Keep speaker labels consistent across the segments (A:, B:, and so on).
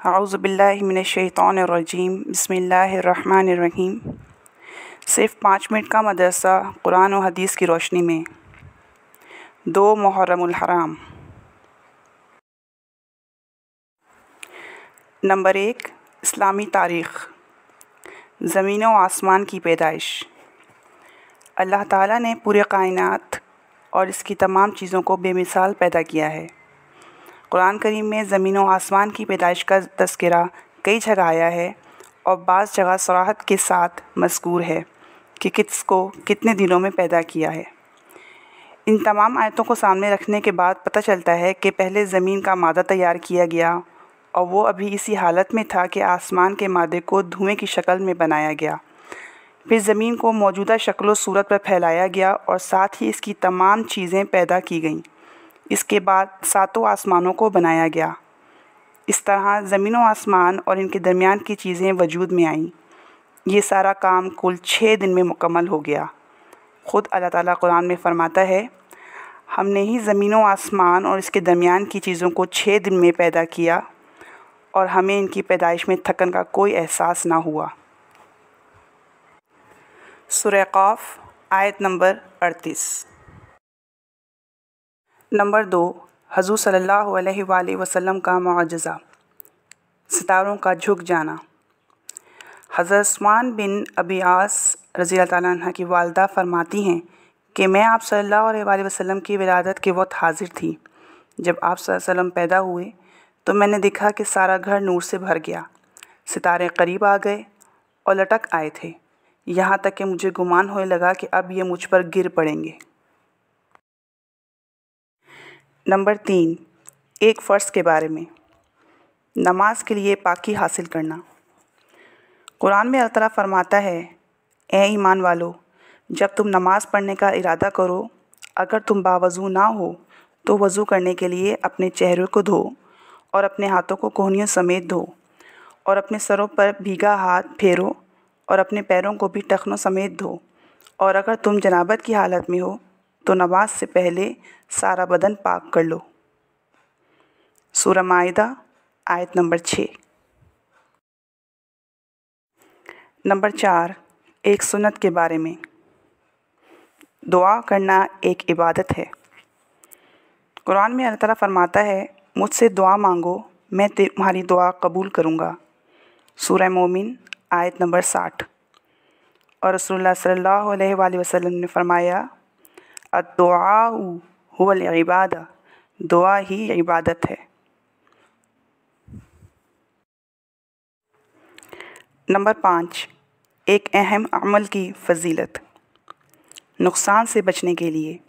A: अऊज़ु बिल्लाहि मिनश्शैतानिर्रजीम बिस्मिल्लाहिर्रहमानिर्रहीम। सिर्फ 5 मिनट का मदरसा कुरान और हदीस की रोशनी में। 2 मुहर्रमुल हराम। नंबर 1, इस्लामी तारीख़। ज़मीन व आसमान की पैदाइश। अल्लाह ताला ने पूरे कायनात और इसकी तमाम चीज़ों को बेमिसाल पैदा किया है। कुरान करीम में ज़मीन व आसमान की पैदाइश का तज़किरा कई जगह आया है और बाज़ जगह सराहत के साथ मज़कूर है कि किसको कितने दिनों में पैदा किया है। इन तमाम आयतों को सामने रखने के बाद पता चलता है कि पहले ज़मीन का मादा तैयार किया गया और वो अभी इसी हालत में था कि आसमान के मादे को धुएँ की शक्ल में बनाया गया। फिर ज़मीन को मौजूदा शक्ल व सूरत पर फैलाया गया और साथ ही इसकी तमाम चीज़ें पैदा की गईं। इसके बाद 7 आसमानों को बनाया गया। इस तरह ज़मीन व आसमान और इनके दरमियान की चीज़ें वजूद में आईं। ये सारा काम कुल 6 दिन में मुकम्मल हो गया। ख़ुद अल्लाह ताला कुरान में फ़रमाता है, हमने ही ज़मीन व आसमान और इसके दरमियान की चीज़ों को 6 दिन में पैदा किया और हमें इनकी पैदाइश में थकन का कोई एहसास ना हुआ। सूरह क़ाफ़ आयत नंबर 38। नंबर 2, हुज़ूर सल्लल्लाहु अलैहि वसल्लम का मुअज्ज़ज़ा, सितारों का झुक जाना। हज़रत उस्मान बिन अबी आस रज़ियल्लाहु ताला अन्हा की वालिदा फ़रमाती हैं कि मैं आप सल्लल्लाहु अलैहि वसल्लम की विलादत के वक्त हाज़िर थी। जब आप सल्लल्लाहु अलैहि वसल्लम पैदा हुए तो मैंने देखा कि सारा घर नूर से भर गया। सितारे करीब आ गए और लटक आए थे, यहाँ तक कि मुझे गुमान होने लगा कि अब ये मुझ पर गिर पड़ेंगे। नंबर 3, एक फ़र्ज़ के बारे में। नमाज के लिए पाकी हासिल करना। कुरान में अल्लाह ताला फ़रमाता है, ए ईमान वालो, जब तुम नमाज़ पढ़ने का इरादा करो, अगर तुम बावज़ू ना हो तो वज़ू करने के लिए अपने चेहरे को धो और अपने हाथों को कोहनियों समेत धो और अपने सरों पर भीगा हाथ फेरो और अपने पैरों को भी टखनों समेत धो। और अगर तुम जनाबत की हालत में हो तो नमाज से पहले सारा बदन पाक कर लो। सूरह माइदा आयत नंबर 6। नंबर 4, एक सुन्नत के बारे में। दुआ करना एक इबादत है। कुरान में अल्लाह ताला फ़रमाता है, मुझसे दुआ मांगो, मैं तुम्हारी दुआ कबूल करूँगा। सूरह मोमिन आयत नंबर 60। और रसूलुल्लाह सल्लल्लाहु अलैहि वसल्लम ने फ़रमाया, अद्दुआउ हुवल इबादा, दुआ ही इबादत है। नंबर 5, एक अहम अमल की फ़जीलत। नुकसान से बचने के लिए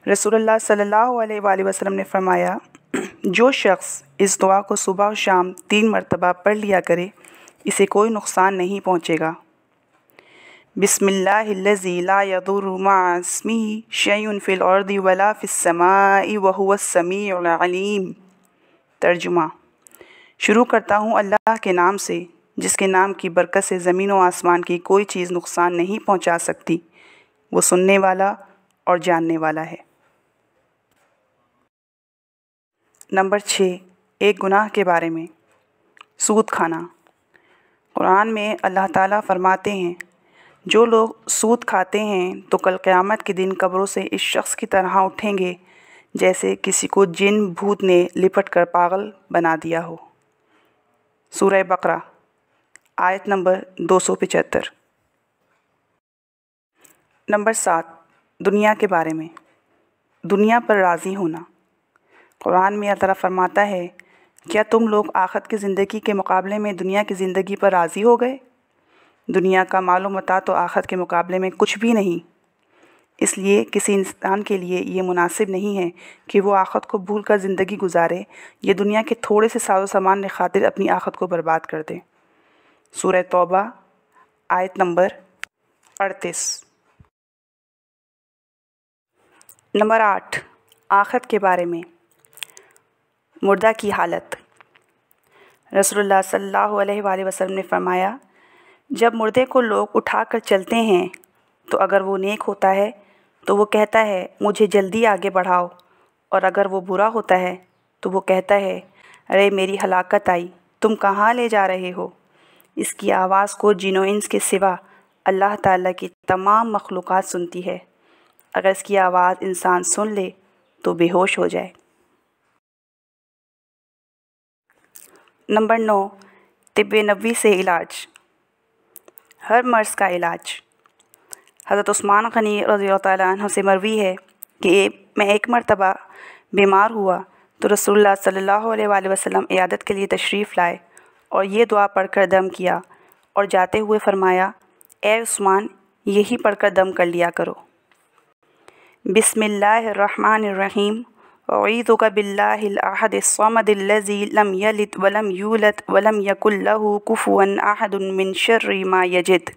A: रसूलुल्लाह सल्लल्लाहु अलैहि वसल्लम ने फ़रमाया, जो शख्स इस दुआ को सुबह और शाम 3 मरतबा पढ़ लिया करे, इसे कोई नुकसान नहीं पहुँचेगा। बिस्मिल्लाहिल्लज़ी ला यदुर्रु मअ इस्मिही शैउन फ़िल अर्दि वला फ़िस समाई व हुवस समीउल अलीम। तर्जुमा, शुरू करता हूँ अल्लाह के नाम से जिसके नाम की बरकत से ज़मीन व आसमान की कोई चीज़ नुकसान नहीं पहुँचा सकती, वो सुनने वाला और जानने वाला है। नंबर 6, एक गुनाह के बारे में। सूद खाना। कुरान में अल्लाह ताला फ़रमाते हैं, जो लोग सूद खाते हैं तो कल क़यामत के दिन कब्रों से इस शख्स की तरह उठेंगे जैसे किसी को जिन भूत ने लिपट कर पागल बना दिया हो। सूरह बकरा आयत नंबर 275। नंबर 7, दुनिया के बारे में। दुनिया पर राज़ी होना। कुरान में अल्लाह ताला फ़रमाता है, क्या तुम लोग आखिरत की ज़िंदगी के मुकाबले में दुनिया की ज़िंदगी पर राज़ी हो गए? दुनिया का मालो मता तो आखिरत के मुकाबले में कुछ भी नहीं। इसलिए किसी इंसान के लिए ये मुनासिब नहीं है कि वो आखिरत को भूल कर ज़िंदगी गुजारे या दुनिया के थोड़े से साज़ो सामान की खातिर अपनी आखिरत को बर्बाद कर दे। सूरह तौबा आयत नंबर 38। नंबर 8, आखिरत के बारे में। मुर्दा की हालत। रसूलुल्लाह सल्लल्लाहु अलैहि वसल्लम ने फ़रमाया, जब मुर्दे को लोग उठा कर चलते हैं तो अगर वो नेक होता है तो वो कहता है, मुझे जल्दी आगे बढ़ाओ, और अगर वो बुरा होता है तो वो कहता है, ارے میری ہلاکت آئی، تم کہاں لے جا رہے ہو؟ اس کی آواز کو جن و انس کے سوا اللہ تعالیٰ کی تمام مخلوقات سنتی ہے۔ اگر اس کی آواز انسان سن لے تو بے ہوش ہو جائے۔ نمبر 9، طب نبوی سے علاج۔ ہر مرض کا علاج۔ حضرت عثمان غنی رضی اللہ تعالیٰ عنہ سے مروی ہے کہ میں ایک مرتبہ بیمار ہوا تو رسول اللہ صلی اللہ علیہ وآلہ وسلم عیادت کے لیے تشریف لائے اور یہ دعا پڑھ کر دم کیا اور جاتے ہوئے فرمایا، اے عثمان یہی پڑھ کر دم کر لیا کرو، بسم اللہ الرحمن الرحیم، اعوذک باللہ الاحد الصمد الذی لم یلد ولم یولد ولم یکن لہ کفوا احد من شر ما یجد۔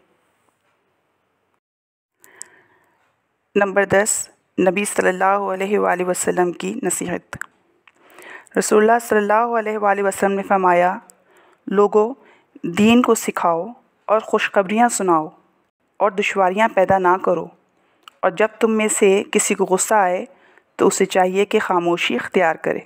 A: نمبر 10، نبی صلی اللہ علیہ وآلہ وسلم کی نصیحت۔ رسول اللہ صلی اللہ علیہ وآلہ وسلم نے فرمایا، لوگو دین کو سکھاؤ اور خوشخبریاں سناؤ اور دشواریاں پیدا نہ کرو، اور جب تم میں سے کسی کو غصہ آئے تو اسے چاہیے کہ خاموشی اختیار کرے۔